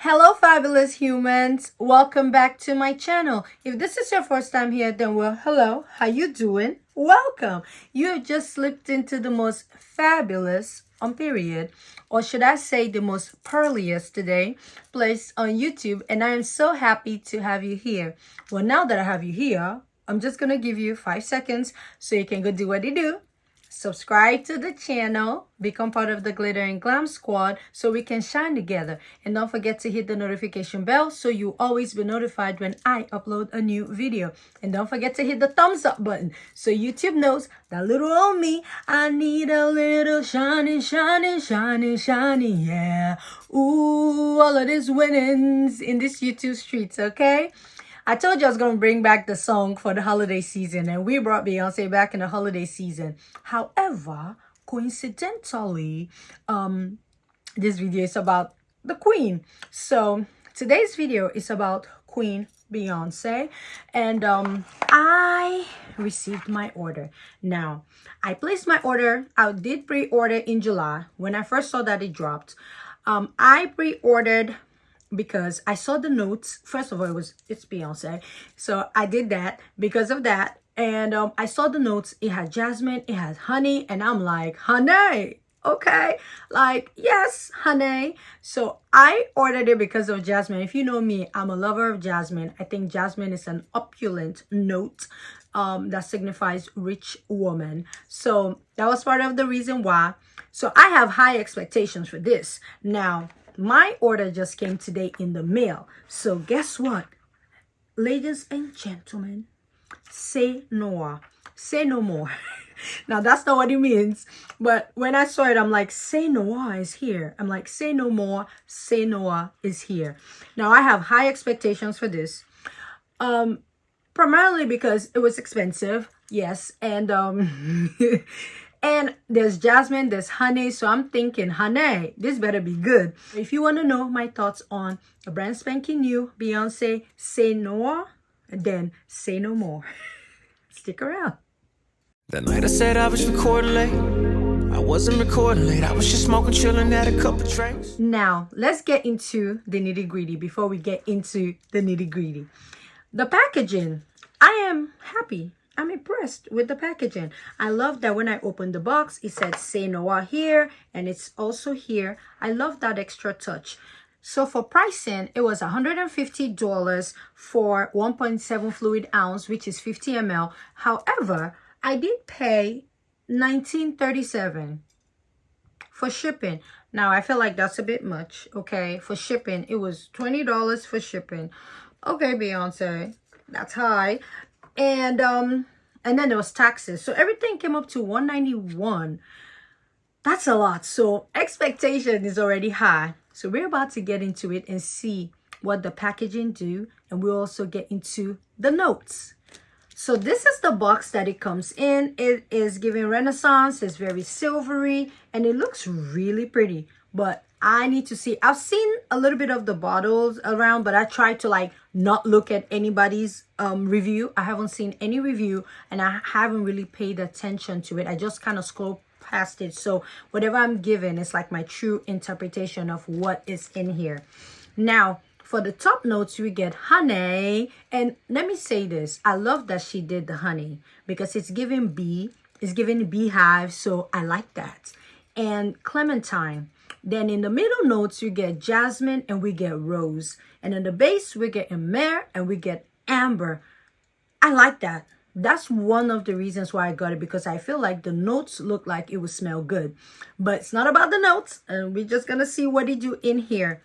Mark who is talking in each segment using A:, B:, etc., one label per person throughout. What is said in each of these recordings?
A: Hello fabulous humans, welcome back to my channel. If this is your first time here, then well, hello, how you doing? Welcome. You have just slipped into the most fabulous period, or should I say the most pearliest today place on YouTube, and I am so happy to have you here. Well, now that I have you here, I'm just gonna give you 5 seconds so you can go do what you do. Subscribe to the channel, become part of the Glitter and Glam Squad so we can shine together. And don't forget to hit the notification bell so you always be notified when I upload a new video. And don't forget to hit the thumbs up button so YouTube knows that little old me, I need a little shiny, shiny, shiny, shiny, yeah. Ooh, all of these winnings in this YouTube streets, okay? I told you I was going to bring back the song for the holiday season, and we brought Beyonce back in the holiday season. However, coincidentally, this video is about the Queen. So today's video is about Queen Beyonce, and I received my order. Now, I placed my order. I did pre-order in July when I first saw that it dropped. I pre-ordered because I saw the notes. First of all, it's Beyonce, so I did that because of that. And I saw the notes. It had jasmine, it had honey, and I'm like, honey, okay, like yes, honey. So I ordered it because of jasmine. If you know me, I'm a lover of jasmine. I think jasmine is an opulent note that signifies rich woman. So that was part of the reason why. So I have high expectations for this. Now, my order just came today in the mail. So guess what? Ladies and gentlemen, CE Noir. Say no more. Now, that's not what it means. But when I saw it, I'm like, CE Noir is here. I'm like, say no more. CE Noir is here. Now, I have high expectations for this. Primarily because it was expensive. Yes. And and there's jasmine, there's honey. So I'm thinking, honey, this better be good. If you want to know my thoughts on a brand spanking new Beyonce CE Noir, then say no more. Stick around.
B: That night I said I was recording late. I wasn't recording late. I was just smoking, chilling, had a couple drinks.
A: Now, let's get into the nitty gritty before we get into the nitty gritty. The packaging, I am happy. I'm impressed with the packaging. I love that when I opened the box, it said CE Noir here, and it's also here. I love that extra touch. So for pricing, it was $150 for 1.7 fluid ounce, which is 50 ml. However, I did pay $19.37 for shipping. Now, I feel like that's a bit much, okay? For shipping, it was $20 for shipping. Okay, Beyonce, that's high. And then there was taxes. So everything came up to $191. That's a lot. So expectation is already high. So we're about to get into it and see what the packaging do. And we'll also get into the notes. So this is the box that it comes in. It is giving Renaissance. It's very silvery and it looks really pretty. But I need to see. I've seen a little bit of the bottles around, but I tried to like not look at anybody's review. I haven't seen any review and I haven't really paid attention to it. I just kind of scroll past it. So whatever I'm given is like my true interpretation of what is in here. Now, for the top notes, we get honey. And let me say this. I love that she did the honey because it's giving bee. It's giving beehive. So I like that. And clementine. Then in the middle notes, you get jasmine and we get rose. And in the base, we get myrrh and we get amber. I like that. That's one of the reasons why I got it, because I feel like the notes look like it would smell good. But it's not about the notes. And we're just going to see what it do in here.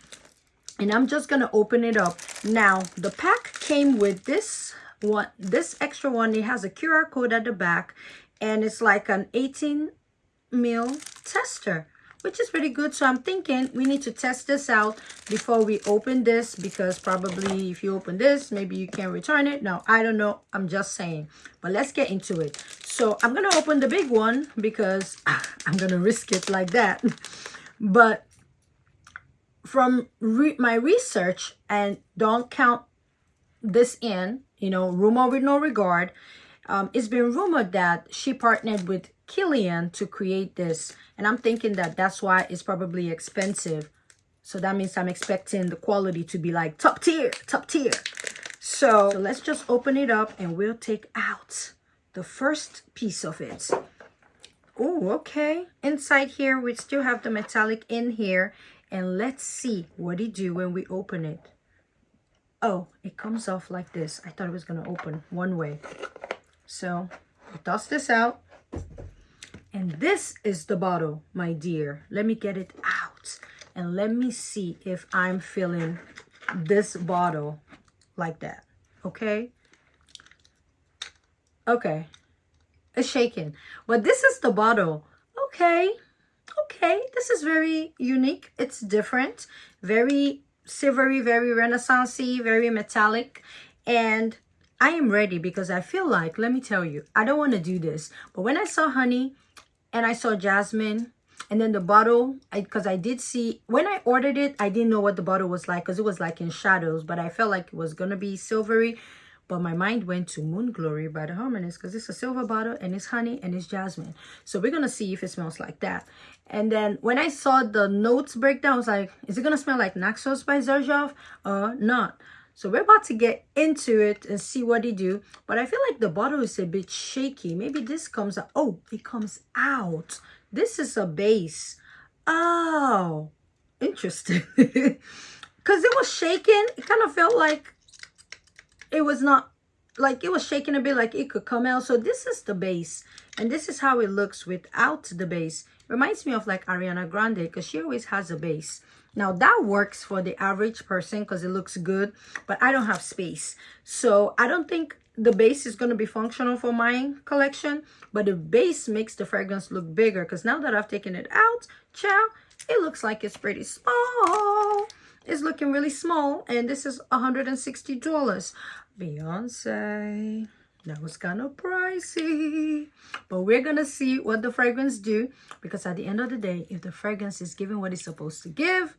A: And I'm just going to open it up. Now, the pack came with this one, this extra one. It has a QR code at the back. And it's like an 18 ml tester, which is pretty good. So I'm thinking we need to test this out before we open this, because probably if you open this, maybe you can return it. Now, I don't know. I'm just saying. But let's get into it. So I'm going to open the big one because I'm going to risk it like that. But from my research, and don't count this in, you know, rumor with no regard, it's been rumored that she partnered with Killian to create this, and I'm thinking that that's why it's probably expensive. So that means I'm expecting the quality to be like top tier, top tier. So let's just open it up and we'll take out the first piece of it. Oh, okay. Inside here, we still have the metallic in here. And let's see what it do when we open it. Oh, it comes off like this. I thought it was going to open one way. So, toss this out. And this is the bottle, my dear. Let me get it out. And let me see if I'm feeling this bottle like that. Okay? Okay. It's shaking. But this is the bottle. Okay. Okay. This is very unique. It's different. Very silvery, very renaissance-y, very metallic. And I am ready because I feel like, let me tell you, I don't want to do this. But when I saw honey and I saw jasmine, and then the bottle, because I did see, when I ordered it, I didn't know what the bottle was like because it was like in shadows. But I felt like it was going to be silvery. But my mind went to Moon Glory by the Harmonists because it's a silver bottle and it's honey and it's jasmine. So we're going to see if it smells like that. And then when I saw the notes breakdown, I was like, is it going to smell like Naxos by Xerjoff or not? So we're about to get into it and see what they do. But I feel like the bottle is a bit shaky. Maybe this comes out. Oh, it comes out. This is a base. Oh, interesting. Because it was shaking. It kind of felt like it was not, like it was shaking a bit, like it could come out. So this is the base. And this is how it looks without the base. Reminds me of like Ariana Grande because she always has a base. Now that works for the average person because it looks good, but I don't have space. So I don't think the base is going to be functional for my collection, but the base makes the fragrance look bigger because now that I've taken it out, ciao, it looks like it's pretty small. It's looking really small, and this is $160. Beyonce. That was kind of pricey, but we're gonna see what the fragrance do, because at the end of the day, if the fragrance is giving what it's supposed to give,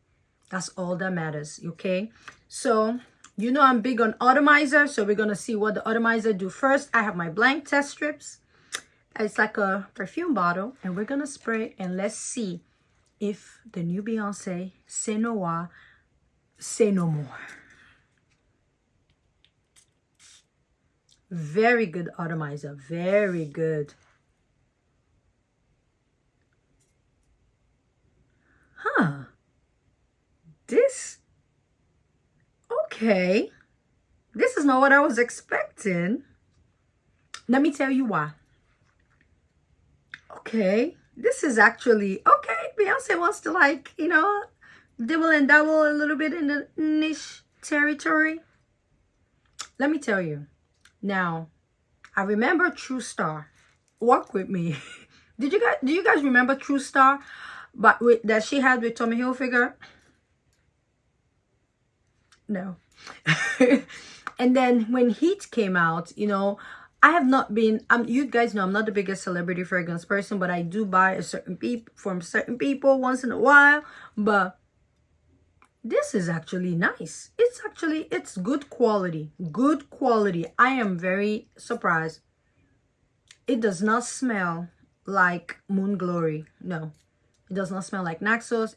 A: that's all that matters. Okay, so you know I'm big on atomizer, so we're gonna see what the atomizer do first. I have my blank test strips. It's like a perfume bottle, and we're gonna spray, and let's see if the new Beyonce CE Noir, say no more. Very good atomizer, very good. Huh. This, okay. This is not what I was expecting. Let me tell you why. Okay. This is actually, okay, Beyonce wants to, like, you know, dibble and dabble a little bit in the niche territory. Let me tell you. Now, I remember True Star. Walk with me. Do you guys remember True Star? But that she had with Tommy Hilfiger? No. And then when Heat came out, you know, I have not been, you guys know I'm not the biggest celebrity fragrance person, but I do buy from certain people once in a while. But this is actually nice. It's good quality. Good quality. I am very surprised. It does not smell like Moon Glory. No. It does not smell like Naxos.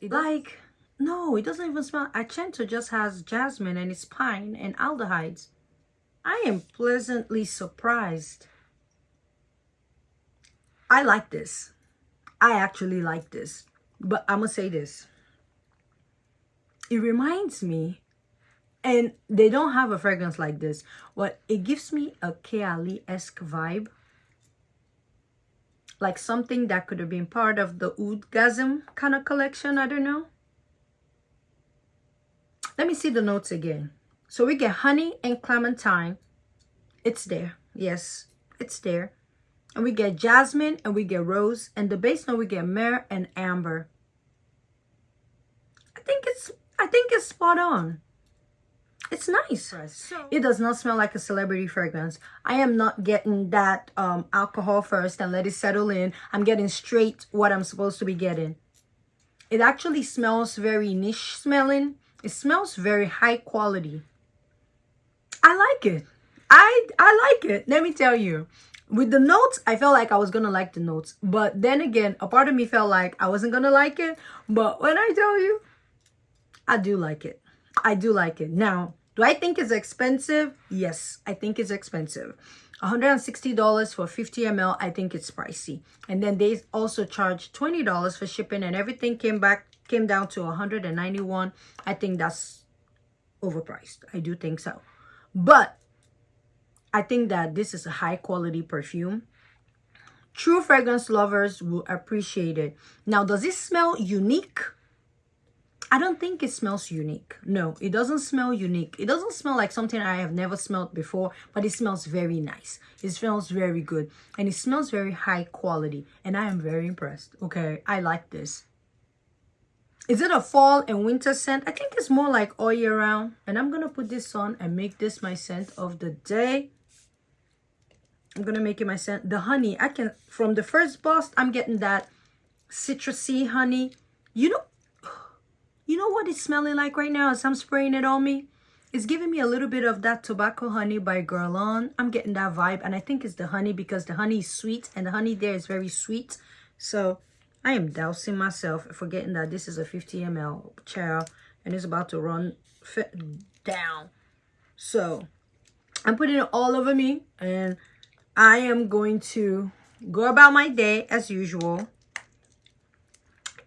A: No, it doesn't even smell. Acento just has jasmine and it's pine and aldehydes. I am pleasantly surprised. I like this. I actually like this. But I'm going to say this. It reminds me, and they don't have a fragrance like this, but it gives me a Keali-esque vibe. Like something that could have been part of the Oudgasm kind of collection. I don't know. Let me see the notes again. So we get honey and clementine. It's there. Yes, it's there. And we get jasmine and we get rose. And the base note we get myrrh and amber. I think it's spot on. It's nice. It does not smell like a celebrity fragrance. I am not getting that alcohol first and let it settle in. I'm getting straight what I'm supposed to be getting. It actually smells very niche smelling. It smells very high quality. I like it. I like it. Let me tell you. With the notes, I felt like I was going to like the notes. But then again, a part of me felt like I wasn't going to like it. But when I tell you, I do like it. I do like it. Now, do I think it's expensive? Yes, I think it's expensive. $160 for 50 ml, I think it's pricey. And then they also charge $20 for shipping, and everything came down to $191. I think that's overpriced. I do think so. But I think that this is a high quality perfume. True fragrance lovers will appreciate it. Now, does it smell unique? I don't think it smells unique. No, it doesn't smell unique. It doesn't smell like something I have never smelled before, but it smells very nice. It smells very good, and it smells very high quality, and I am very impressed. Okay, I like this. Is it a fall and winter scent? I think it's more like all year round, and I'm gonna put this on and make this my scent of the day. I'm gonna make it my scent. The honey, from the first bust, I'm getting that citrusy honey. You know what it's smelling like right now as I'm spraying it on me? It's giving me a little bit of that tobacco honey by Guerlain. I'm getting that vibe, and I think it's the honey because the honey is sweet, and the honey there is very sweet. So I am dousing myself, forgetting that this is a 50 ml child, and it's about to run down. So I'm putting it all over me, and I am going to go about my day as usual.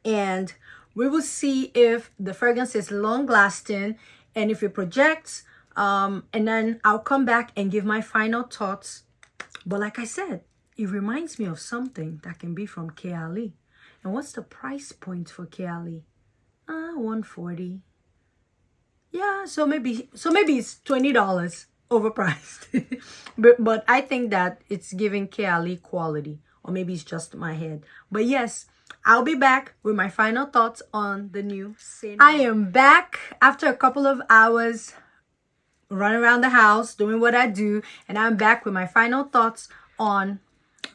A: And we will see if the fragrance is long lasting and if it projects. And then I'll come back and give my final thoughts. But like I said, it reminds me of something that can be from Kayali. And what's the price point for Kayali? $140. Yeah, so maybe it's $20 overpriced. but I think that it's giving Kayali quality, or maybe it's just my head. But yes, I'll be back with my final thoughts on the new CE Noir. I am back after a couple of hours running around the house doing what I do, and I'm back with my final thoughts on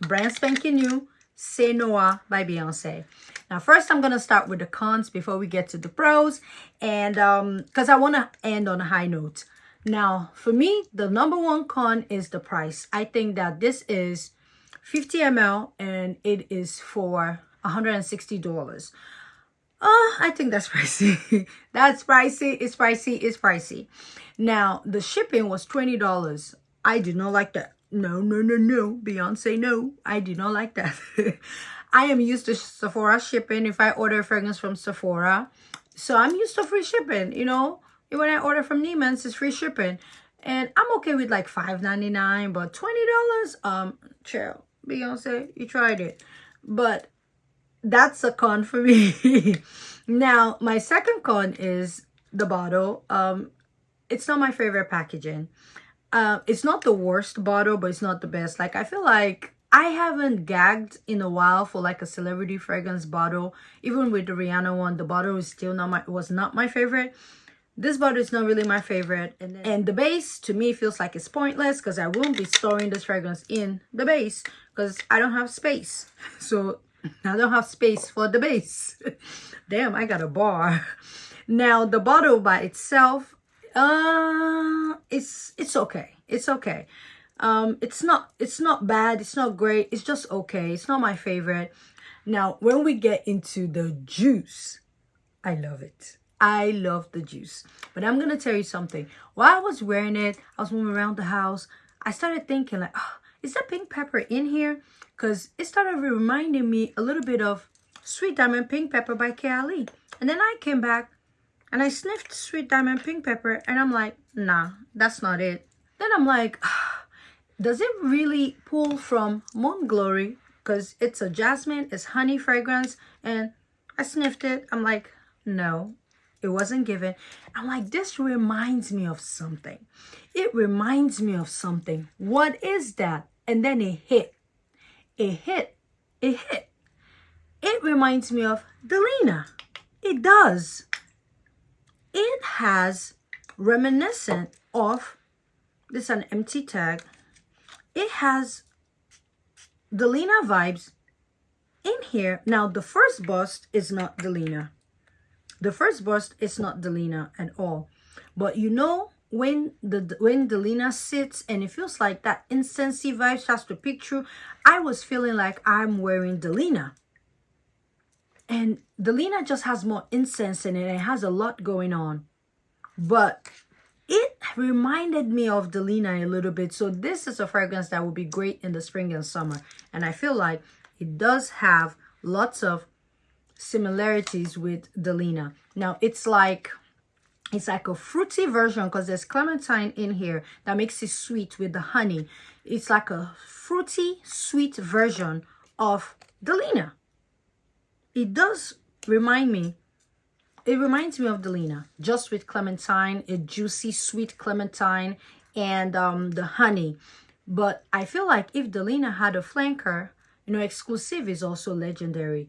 A: brand spanking new CE Noir by Beyonce. Now, first, I'm gonna start with the cons before we get to the pros, and because I want to end on a high note. Now, for me, the number one con is the price. I think that this is 50 ml and it is for $160. I think that's pricey. That's pricey. It's pricey. It's pricey. Now, the shipping was $20. I did not like that. No. Beyonce, no. I did not like that. I am used to Sephora shipping if I order a fragrance from Sephora. So I'm used to free shipping, you know. When I order from Neiman's, it's free shipping. And I'm okay with like $5.99, but $20? Chill. Beyonce, you tried it. But that's a con for me. Now, my second con is the bottle. It's not my favorite packaging. It's not the worst bottle, but it's not the best. Like, I feel like I haven't gagged in a while for like a celebrity fragrance bottle. Even with the Rihanna one, the bottle is still was not my favorite. This bottle is not really my favorite. And the base, to me, feels like it's pointless because I won't be storing this fragrance in the base because I don't have space. So I don't have space for the base. Damn, I got a bar. Now, the bottle by itself, it's okay. It's okay. It's not bad. It's not great. It's just okay. It's not my favorite. Now, when we get into the juice, I love it. I love the juice. But I'm going to tell you something. While I was wearing it, I was moving around the house. I started thinking like, oh, is that pink pepper in here? Because it started reminding me a little bit of Sweet Diamond Pink Pepper by Kayali. And then I came back and I sniffed Sweet Diamond Pink Pepper. And I'm like, nah, that's not it. Then I'm like, does it really pull from Moon Glory? Because it's a jasmine, it's honey fragrance. And I sniffed it. I'm like, no. It wasn't given. I'm like, this reminds me of something. It reminds me of something. What is that? And then it hit. It hit. It hit. It reminds me of Delina. It does. It has reminiscent of, this is an empty tag. It has Delina vibes in here. Now, the first bust is not Delina. The first bust is not Delina at all. But you know, when Delina sits and it feels like that incense-y vibe starts to peek through, I was feeling like I'm wearing Delina. And Delina just has more incense in it. It has a lot going on. But it reminded me of Delina a little bit. So this is a fragrance that would be great in the spring and summer. And I feel like it does have lots of similarities with Delina. Now it's like a fruity version because there's clementine in here that makes it sweet with the honey. It's like a fruity, sweet version of Delina. It does remind me. It reminds me of Delina, just with clementine, a juicy, sweet clementine, and the honey. But I feel like if Delina had a flanker, exclusive is also legendary.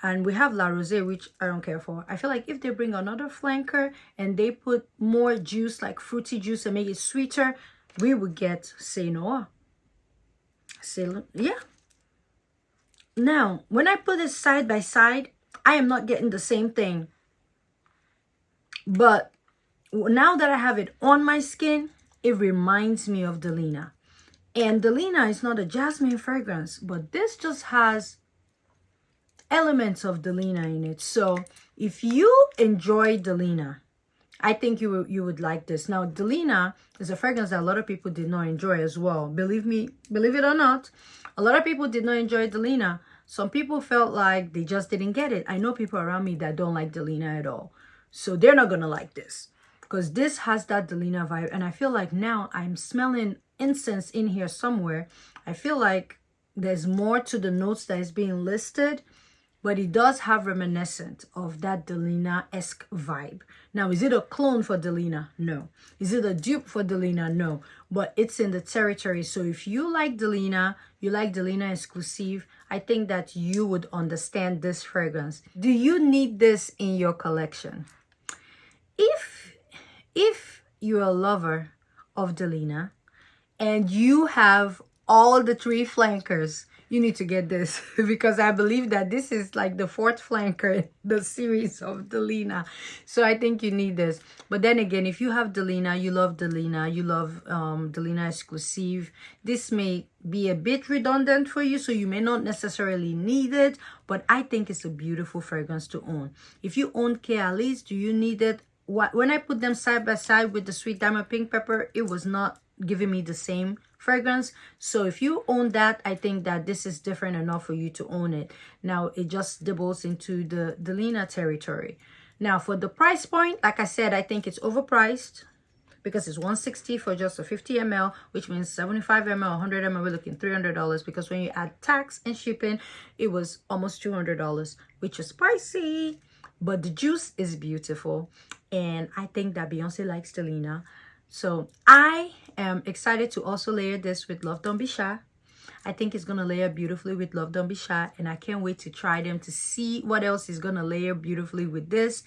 A: And we have La Rosée, which I don't care for. I feel like if they bring another flanker and they put more juice, like fruity juice, and make it sweeter, we would get CE Noir. Yeah. Now, when I put it side by side, I am not getting the same thing. But now that I have it on my skin, it reminds me of Delina. And Delina is not a jasmine fragrance, but this just has elements of Delina in it. So if you enjoy Delina, I think you would like this. Now, Delina is a fragrance that a lot of people did not enjoy as well. Believe it or not, a lot of people did not enjoy Delina. Some people felt like they just didn't get it. I know people around me that don't like Delina at all. So they're not going to like this because this has that Delina vibe. And I feel like now I'm smelling incense in here somewhere. I feel like there's more to the notes that is being listed, but it does have reminiscent of that Delina-esque vibe. Now, is it a clone for Delina? No. Is it a dupe for Delina? No. But it's in the territory. So if you like Delina, you like Delina exclusive, I think that you would understand this fragrance. Do you need this in your collection? If you're a lover of Delina and you have all the 3 flankers, you need to get this because I believe that this is like the 4th flanker in the series of Delina. So I think you need this. But then again, if you have Delina, you love Delina, you love Delina exclusive, this may be a bit redundant for you, so you may not necessarily need it, but I think it's a beautiful fragrance to own. If you own Kayali's, do you need it? When I put them side by side with the Sweet Diamond Pink Pepper, it was not giving me the same fragrance. So if you own that, I think that this is different enough for you to own it. Now it just dibbles into the Delina territory. Now for the price point, like I said, I think it's overpriced because it's $160 for just a 50 ml, which means 75 ml, 100 ml, we're looking $300 because when you add tax and shipping, it was almost $200, which is pricey. But the juice is beautiful, and I think that Beyonce likes Delina. So I am excited to also layer this with Love Don't Be Shy. I think it's going to layer beautifully with Love Don't Be Shy, and I can't wait to try them to see what else is going to layer beautifully with this.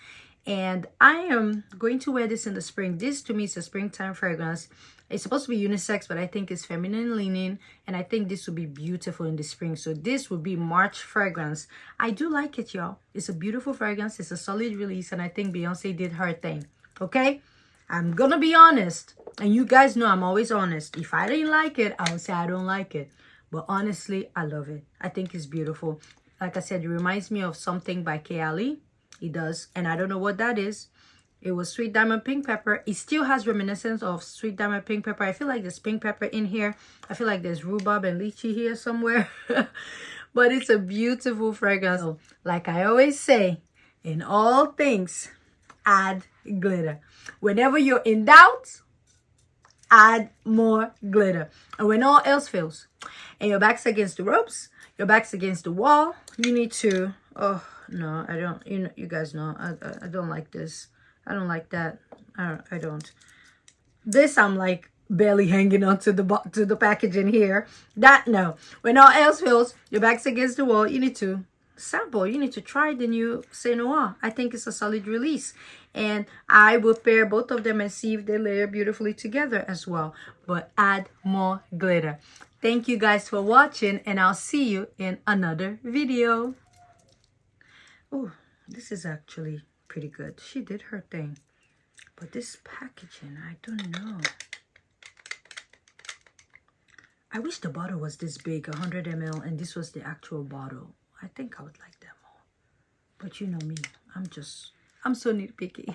A: And I am going to wear this in the spring. This to me is a springtime fragrance. It's supposed to be unisex, but I think it's feminine leaning, and I think this will be beautiful in the spring. So this will be March fragrance. I do like it, y'all. It's a beautiful fragrance. It's a solid release, and I think Beyonce did her thing. Okay? I'm gonna be honest, and you guys know I'm always honest. If I didn't like it, I would say I don't like it. But honestly, I love it. I think it's beautiful. Like I said, it reminds me of something by Kayali. It does, and I don't know what that is. It was Sweet Diamond Pink Pepper. It still has reminiscence of Sweet Diamond Pink Pepper. I feel like there's pink pepper in here. I feel like there's rhubarb and lychee here somewhere. But it's a beautiful fragrance. So, like I always say, in all things, add glitter. Whenever you're in doubt, add more glitter. And when all else fails, and your back's against the ropes, your back's against the wall, you need to, oh, no, I don't, you guys know, I don't like this. I don't like that. I don't. This, I'm like barely hanging on to the packaging here. That, no. When all else fails, your back's against the wall, you need to sample. You need to try the new CE Noir. I think it's a solid release. And I will pair both of them and see if they layer beautifully together as well. But add more glitter. Thank you guys for watching, and I'll see you in another video. Oh, this is actually pretty good. She did her thing. But this packaging, I don't know. I wish the bottle was this big, 100 ml, and this was the actual bottle. I think I would like that more. But you know me, I'm so nitpicky.